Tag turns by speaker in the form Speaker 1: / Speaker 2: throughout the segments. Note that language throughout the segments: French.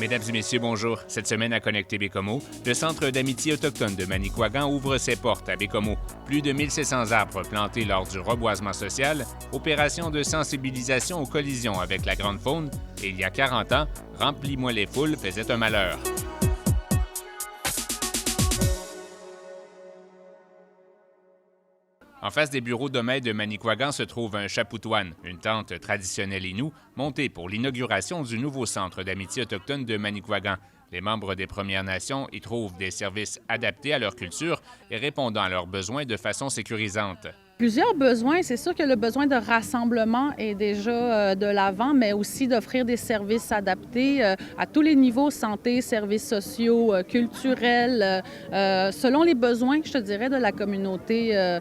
Speaker 1: Mesdames et messieurs, bonjour. Cette semaine à Connecter Bécomo, le Centre d'amitié autochtone de Manicouagan ouvre ses portes à Bécomo. Plus de 1700 arbres plantés lors du reboisement social, opération de sensibilisation aux collisions avec la grande faune, et il y a 40 ans, Remplis-moi les foules faisait un malheur. En face des bureaux d'Omey de Manicouagan se trouve un chapoutoine, une tente traditionnelle Innu, montée pour l'inauguration du nouveau centre d'amitié autochtone de Manicouagan. Les membres des Premières Nations y trouvent des services adaptés à leur culture et répondant à leurs besoins de façon sécurisante.
Speaker 2: Plusieurs besoins. C'est sûr que le besoin de rassemblement est déjà de l'avant, mais aussi d'offrir des services adaptés à tous les niveaux, santé, services sociaux, culturels, selon les besoins, je te dirais, de la communauté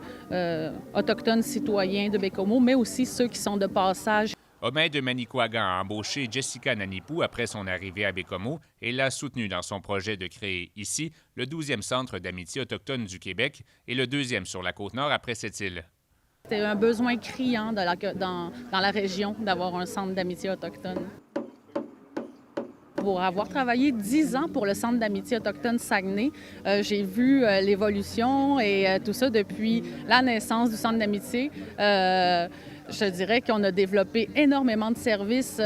Speaker 2: autochtone citoyen de Bécomo, mais aussi ceux qui sont de passage.
Speaker 1: Omey de Manicouagan a embauché Jessica Nanipou après son arrivée à Bécomo et l'a soutenue dans son projet de créer ici le 12e centre d'amitié autochtone du Québec et le 2e sur la Côte-Nord après cette île.
Speaker 2: C'est un besoin criant dans la région d'avoir un centre d'amitié autochtone. Pour avoir travaillé 10 ans pour le Centre d'amitié autochtone Saguenay, j'ai vu l'évolution et tout ça depuis la naissance du Centre d'amitié. Je dirais qu'on a développé énormément de services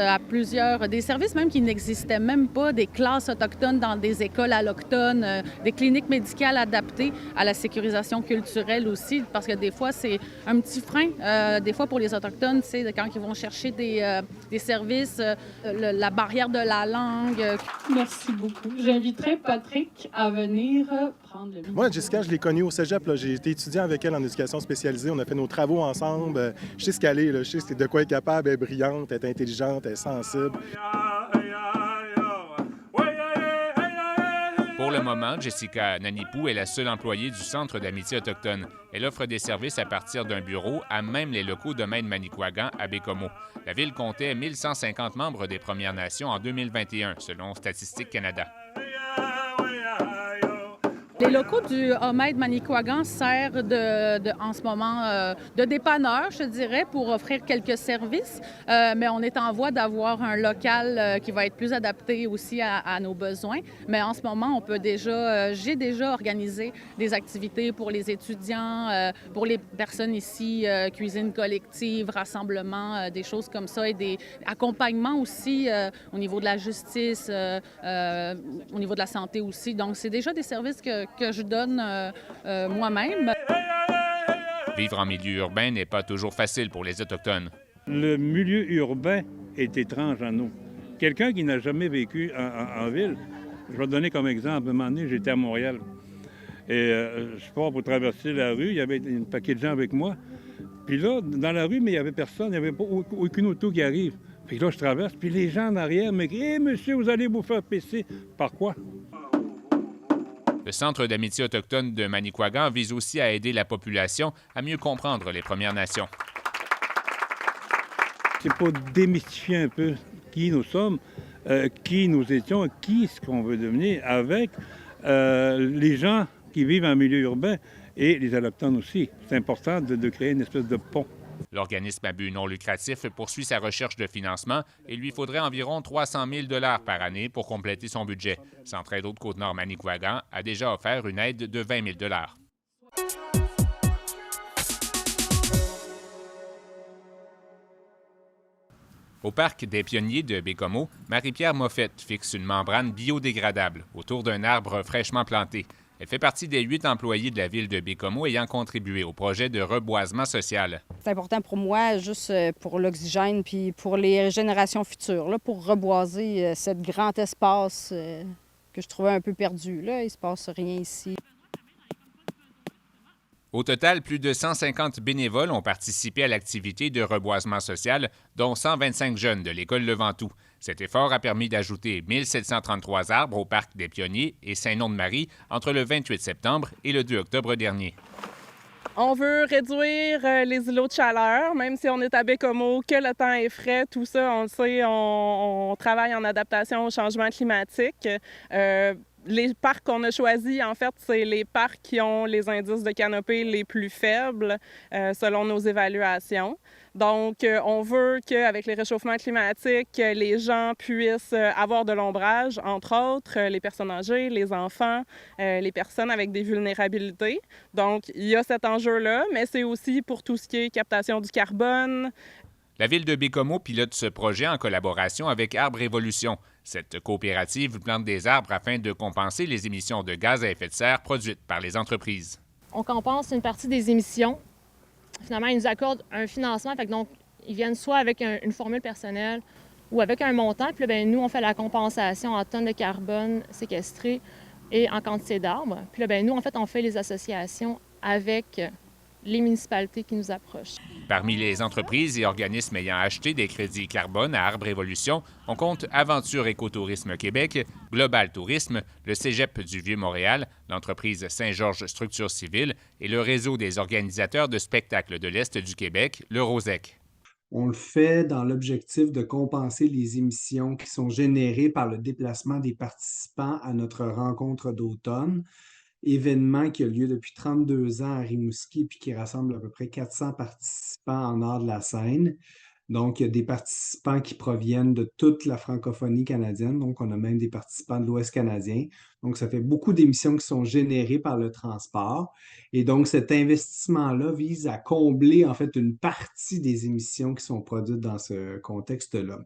Speaker 2: des services même qui n'existaient même pas, des classes autochtones dans des écoles allochtones, des cliniques médicales adaptées à la sécurisation culturelle aussi, parce que des fois, c'est un petit frein. Des fois, pour les Autochtones, c'est quand ils vont chercher des services, la barrière de la langue.
Speaker 3: Merci beaucoup. J'inviterai Patrick à venir prendre le micro.
Speaker 4: Moi, Jessica, je l'ai connue au cégep. J'ai été étudiant avec elle en éducation spécialisée. On a fait nos travaux ensemble. Je sais ce qu'elle est, je sais de quoi elle est capable. Elle est brillante, elle est intelligente, elle est sensible.
Speaker 1: Pour le moment, Jessica Nanipou est la seule employée du Centre d'amitié autochtone. Elle offre des services à partir d'un bureau à même les locaux d'Omey de Manicouagan à Bécomo. La ville comptait 1150 membres des Premières Nations en 2021, selon Statistique Canada.
Speaker 2: Les locaux du Omey de Manicouagan servent en ce moment de dépanneur, je dirais, pour offrir quelques services. Mais on est en voie d'avoir un local qui va être plus adapté aussi à nos besoins. Mais en ce moment, j'ai déjà organisé des activités pour les étudiants, pour les personnes ici, cuisine collective, rassemblement, des choses comme ça, et des accompagnements aussi au niveau de la justice, au niveau de la santé aussi. Donc, c'est déjà des services que je donne moi-même.
Speaker 1: Vivre en milieu urbain n'est pas toujours facile pour les Autochtones.
Speaker 5: Le milieu urbain est étrange à nous. Quelqu'un qui n'a jamais vécu en ville, je vais te donner comme exemple, un moment donné, j'étais à Montréal. Et je pars pour traverser la rue, il y avait un paquet de gens avec moi. Puis là, dans la rue, mais il n'y avait personne, il n'y avait pas aucune auto qui arrive. Puis là, je traverse, puis les gens en arrière me crient « Hé, monsieur, vous allez vous faire pisser. » Par quoi?
Speaker 1: Le Centre d'amitié autochtone de Manicouagan vise aussi à aider la population à mieux comprendre les Premières Nations.
Speaker 5: C'est pour démystifier un peu qui nous sommes, qui nous étions, qui ce qu'on veut devenir avec les gens qui vivent en milieu urbain et les Autochtones aussi. C'est important de créer une espèce de pont.
Speaker 1: L'organisme à but non lucratif poursuit sa recherche de financement et lui faudrait environ 300 000 $ par année pour compléter son budget. Centraide Haute-Côte-Nord Manicouagan a déjà offert une aide de 20 000 $. Au parc des Pionniers de Bécomo, Marie-Pierre Moffett fixe une membrane biodégradable autour d'un arbre fraîchement planté. Elle fait partie des 8 employés de la ville de Bécomo ayant contribué au projet de reboisement social.
Speaker 6: C'est important pour moi, juste pour l'oxygène puis pour les générations futures, là, pour reboiser ce grand espace que je trouvais un peu perdu. Là. Il ne se passe rien ici.
Speaker 1: Au total, plus de 150 bénévoles ont participé à l'activité de reboisement social, dont 125 jeunes de l'école Le Ventoux. Cet effort a permis d'ajouter 1733 arbres au parc des Pionniers et Saint-Nom-de-Marie entre le 28 septembre et le 2 octobre dernier.
Speaker 7: On veut réduire les îlots de chaleur, même si on est à Bécomo, que le temps est frais, tout ça, on le sait, on travaille en adaptation au changement climatique. Les parcs qu'on a choisis, en fait, c'est les parcs qui ont les indices de canopée les plus faibles selon nos évaluations. Donc, on veut qu'avec les réchauffements climatiques, les gens puissent avoir de l'ombrage, entre autres, les personnes âgées, les enfants, les personnes avec des vulnérabilités. Donc, il y a cet enjeu-là, mais c'est aussi pour tout ce qui est captation du carbone.
Speaker 1: La ville de Baie-Comeau pilote ce projet en collaboration avec Arbre Évolution. Cette coopérative plante des arbres afin de compenser les émissions de gaz à effet de serre produites par les entreprises.
Speaker 8: On compense une partie des émissions. Finalement, ils nous accordent un financement. Donc, ils viennent soit avec une formule personnelle ou avec un montant. Puis là, nous, on fait la compensation en tonnes de carbone séquestrées et en quantité d'arbres. Puis là, nous, en fait, on fait les associations avec les municipalités qui nous approchent.
Speaker 1: Parmi les entreprises et organismes ayant acheté des crédits carbone à Arbre Évolution, on compte Aventure Écotourisme Québec, Global Tourisme, le Cégep du Vieux-Montréal, l'entreprise Saint-Georges Structure Civile et le réseau des organisateurs de spectacles de l'Est du Québec, le ROSEC.
Speaker 9: On le fait dans l'objectif de compenser les émissions qui sont générées par le déplacement des participants à notre rencontre d'automne, événement qui a lieu depuis 32 ans à Rimouski puis qui rassemble à peu près 400 participants en nord de la Seine. Donc, il y a des participants qui proviennent de toute la francophonie canadienne. Donc, on a même des participants de l'Ouest canadien. Donc, ça fait beaucoup d'émissions qui sont générées par le transport. Et donc, cet investissement-là vise à combler, en fait, une partie des émissions qui sont produites dans ce contexte-là.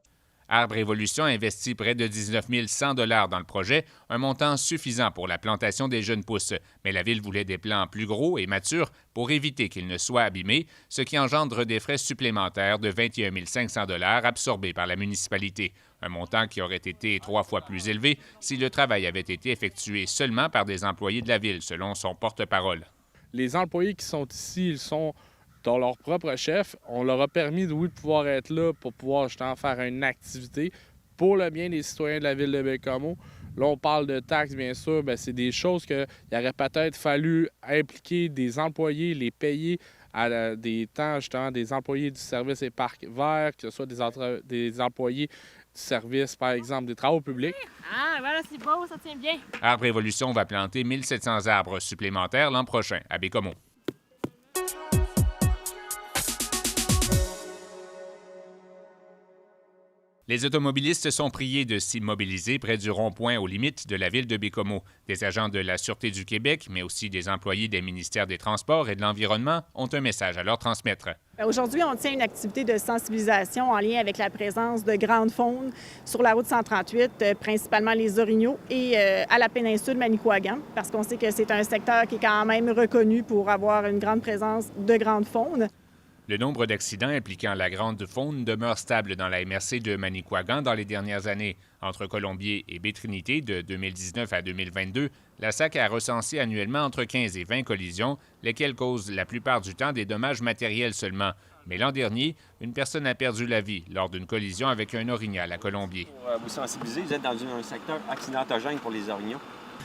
Speaker 1: Arbre Évolution investit près de 19 100 $ dans le projet, un montant suffisant pour la plantation des jeunes pousses. Mais la Ville voulait des plants plus gros et matures pour éviter qu'ils ne soient abîmés, ce qui engendre des frais supplémentaires de 21 500 $ absorbés par la municipalité. Un montant qui aurait été 3 fois plus élevé si le travail avait été effectué seulement par des employés de la Ville, selon son porte-parole.
Speaker 10: Les employés qui sont ici, ils sont dans leur propre chef. On leur a permis, oui, de pouvoir être là pour pouvoir justement faire une activité pour le bien des citoyens de la ville de Baie-Comeau. Là, on parle de taxes, bien sûr. Bien, c'est des choses qu'il aurait peut-être fallu impliquer des employés, les payer à des temps, justement, des employés du service et parcs verts, que ce soit des employés du service, par exemple, des travaux publics.
Speaker 8: Ah, voilà, c'est beau, ça tient bien.
Speaker 1: Arbre Évolution va planter 1700 arbres supplémentaires l'an prochain à Baie-Comeau. Les automobilistes sont priés de s'immobiliser près du rond-point aux limites de la ville de Baie-Comeau. Des agents de la Sûreté du Québec, mais aussi des employés des ministères des Transports et de l'Environnement ont un message à leur transmettre.
Speaker 11: Aujourd'hui, on tient une activité de sensibilisation en lien avec la présence de grandes faunes sur la route 138, principalement les orignaux, et à la péninsule Manicouagan, parce qu'on sait que c'est un secteur qui est quand même reconnu pour avoir une grande présence de grandes faunes.
Speaker 1: Le nombre d'accidents impliquant la grande faune demeure stable dans la MRC de Manicouagan dans les dernières années. Entre Colombier et Baie-Trinité, de 2019 à 2022, la SAC a recensé annuellement entre 15 et 20 collisions, lesquelles causent la plupart du temps des dommages matériels seulement. Mais l'an dernier, une personne a perdu la vie lors d'une collision avec un orignal à Colombier.
Speaker 12: Pour vous sensibiliser, vous êtes dans un secteur accidentogène pour les orignaux.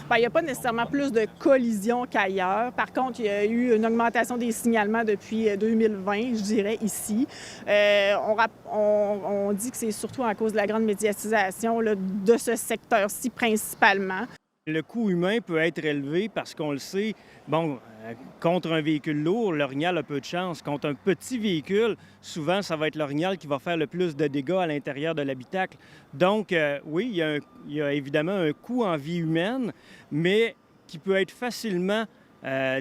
Speaker 11: Bien, il n'y a pas nécessairement plus de collisions qu'ailleurs. Par contre, il y a eu une augmentation des signalements depuis 2020, je dirais, ici. On dit que c'est surtout à cause de la grande médiatisation là, de ce secteur-ci principalement.
Speaker 13: Le coût humain peut être élevé parce qu'on le sait, contre un véhicule lourd, l'orignal a peu de chance. Contre un petit véhicule, souvent, ça va être l'orignal qui va faire le plus de dégâts à l'intérieur de l'habitacle. Donc, oui, il y a évidemment un coût en vie humaine, mais qui peut être facilement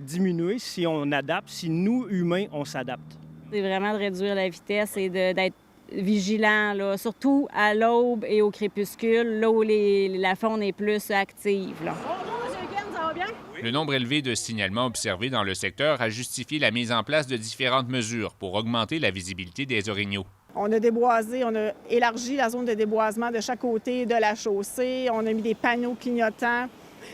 Speaker 13: diminué si on adapte, si nous, humains, on s'adapte.
Speaker 6: C'est vraiment de réduire la vitesse et d'être vigilant, là, surtout à l'aube et au crépuscule, là où la faune est plus active. Là.
Speaker 1: Le nombre élevé de signalements observés dans le secteur a justifié la mise en place de différentes mesures pour augmenter la visibilité des orignaux.
Speaker 11: On a déboisé, on a élargi la zone de déboisement de chaque côté de la chaussée. On a mis des panneaux clignotants.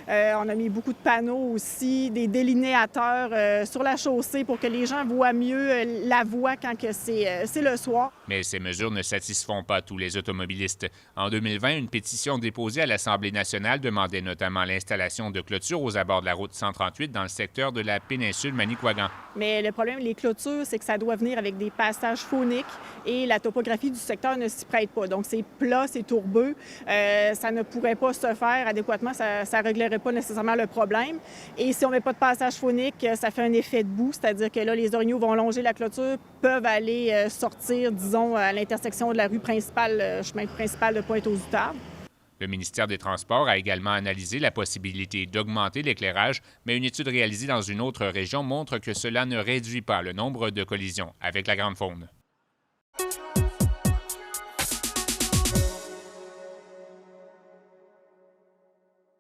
Speaker 11: On a mis beaucoup de panneaux aussi, des délinéateurs sur la chaussée pour que les gens voient mieux la voie quand c'est le soir.
Speaker 1: Mais ces mesures ne satisfont pas tous les automobilistes. En 2020, une pétition déposée à l'Assemblée nationale demandait notamment l'installation de clôtures aux abords de la route 138 dans le secteur de la péninsule Manicouagan.
Speaker 11: Mais le problème, les clôtures, c'est que ça doit venir avec des passages fauniques et la topographie du secteur ne s'y prête pas. Donc, c'est plat, c'est tourbeux. Ça ne pourrait pas se faire adéquatement. Ça réglait réglerait pas nécessairement le problème. Et si on ne met pas de passage phonique, ça fait un effet de boue, c'est-à-dire que là, les orignaux vont longer la clôture, peuvent aller sortir, disons, à l'intersection de la rue principale, chemin principal de Pointe-aux-Outardes.
Speaker 1: Le ministère des Transports a également analysé la possibilité d'augmenter l'éclairage, mais une étude réalisée dans une autre région montre que cela ne réduit pas le nombre de collisions avec la grande faune.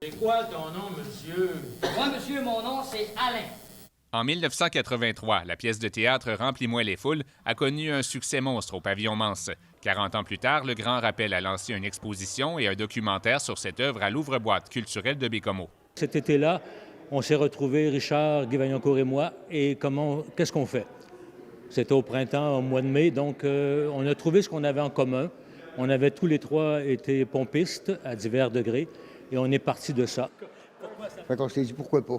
Speaker 14: C'est quoi ton nom, monsieur? Moi, monsieur, mon nom, c'est Alain.
Speaker 1: En 1983, la pièce de théâtre Remplis-moi les foules a connu un succès monstre au Pavillon Manse. 40 ans plus tard, le Grand Rappel a lancé une exposition et un documentaire sur cette œuvre à l'ouvre-boîte culturelle de Baie-Comeau.
Speaker 15: Cet été-là, on s'est retrouvés, Richard, Guy Vaillancourt et moi, et qu'est-ce qu'on fait? C'était au printemps, au mois de mai, donc on a trouvé ce qu'on avait en commun. On avait tous les trois été pompistes à divers degrés, et on est parti de ça.
Speaker 16: Fait qu'on s'est dit pourquoi pas.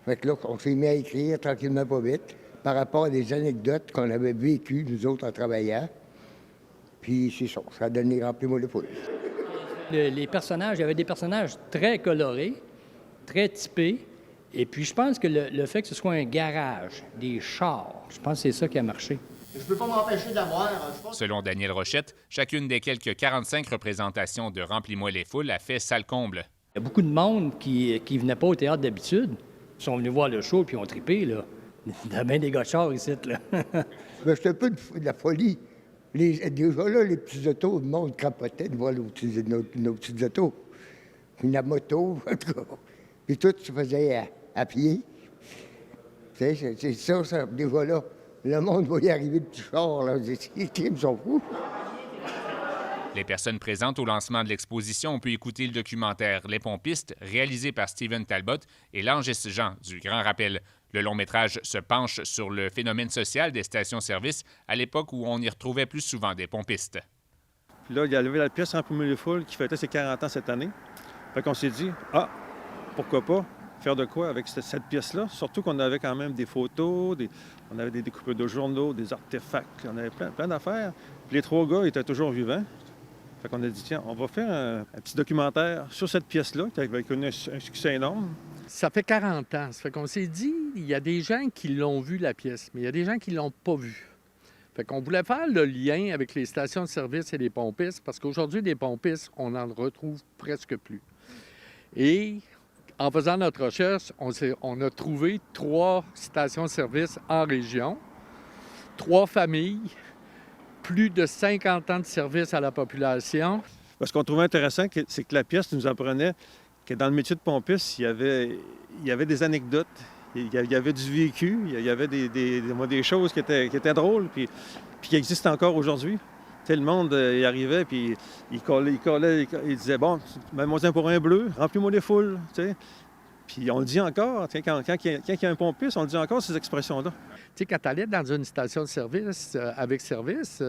Speaker 16: Fait que là, on s'est mis à écrire tranquillement pas vite par rapport à des anecdotes qu'on avait vécues, nous autres, en travaillant. Puis c'est ça, ça a donné Remplis-moi les foules.
Speaker 14: Les personnages, il y avait des personnages très colorés, très typés. Et puis je pense que le fait que ce soit un garage, des chars, je pense que c'est ça qui a marché.
Speaker 17: Je peux pas m'empêcher d'avoir...
Speaker 1: Selon Daniel Rochette, chacune des quelques 45 représentations de Remplis-moi les foules a fait salle comble.
Speaker 14: Il y a beaucoup de monde qui venaient pas au théâtre d'habitude. Ils sont venus voir le show puis ont trippé, là. Il y a bien des gars de chars ici, là.
Speaker 16: Mais c'est un peu de la folie. Déjà là, les petits autos, le monde capotait de voir nos petites autos. Puis la moto, en tout cas. Puis tout se faisait à pied. C'est ça, déjà là. Le monde va y arriver de petits chars, là. Les crimes sont fous.
Speaker 1: Les personnes présentes au lancement de l'exposition ont pu écouter le documentaire Les pompistes, réalisé par Steven Talbot et Langis Jean du Grand Rappel. Le long-métrage se penche sur le phénomène social des stations-service à l'époque où on y retrouvait plus souvent des pompistes.
Speaker 18: Puis là, il y avait la pièce Remplis-moi les foules qui fêtait ses 40 ans cette année. Fait qu'on s'est dit, pourquoi pas faire de quoi avec cette pièce-là? Surtout qu'on avait quand même des photos, on avait des découpures de journaux, des artefacts, on avait plein d'affaires. Puis les trois gars étaient toujours vivants. Fait qu'on a dit, tiens, on va faire un petit documentaire sur cette pièce-là, qui avait connu un succès énorme.
Speaker 19: Ça fait 40 ans. Ça fait qu'on s'est dit, il y a des gens qui l'ont vu, la pièce, mais il y a des gens qui ne l'ont pas vue. Fait qu'on voulait faire le lien avec les stations de service et les pompistes, parce qu'aujourd'hui, des pompistes, on n'en retrouve presque plus. Et en faisant notre recherche, on a trouvé 3 stations de service en région, 3 familles, plus de 50 ans de service à la population.
Speaker 18: Ce qu'on trouvait intéressant, c'est que la pièce nous apprenait que dans le métier de pompiste, il y avait des anecdotes, il y avait du vécu, il y avait des choses qui étaient drôles, puis qui existent encore aujourd'hui. Tu sais, le monde, il arrivait, puis il collait, il disait, bon, mets-moi un pour un bleu, remplis-moi les foules, tu sais. Puis on le dit encore, quand il y a un pompiste, on le dit encore, ces expressions-là.
Speaker 19: Tu sais, quand tu allais dans une station de service, avec service,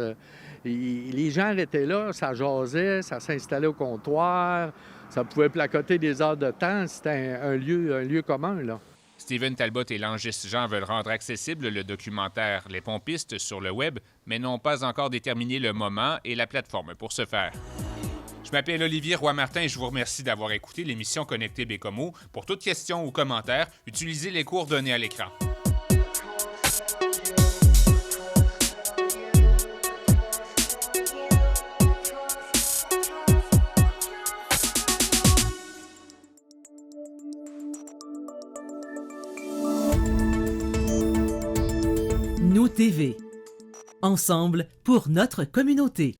Speaker 19: les gens étaient là, ça jasait, ça s'installait au comptoir, ça pouvait placoter des heures de temps, c'était un lieu commun, là.
Speaker 1: Steven Talbot et Langis Jean veulent rendre accessible le documentaire Les pompistes sur le web, mais n'ont pas encore déterminé le moment et la plateforme pour ce faire. Je m'appelle Olivier Roy-Martin et je vous remercie d'avoir écouté l'émission Connecté Baie-Comeau. Pour toute question ou commentaire, utilisez les coordonnées à l'écran.
Speaker 20: Nous TV. Ensemble pour notre communauté.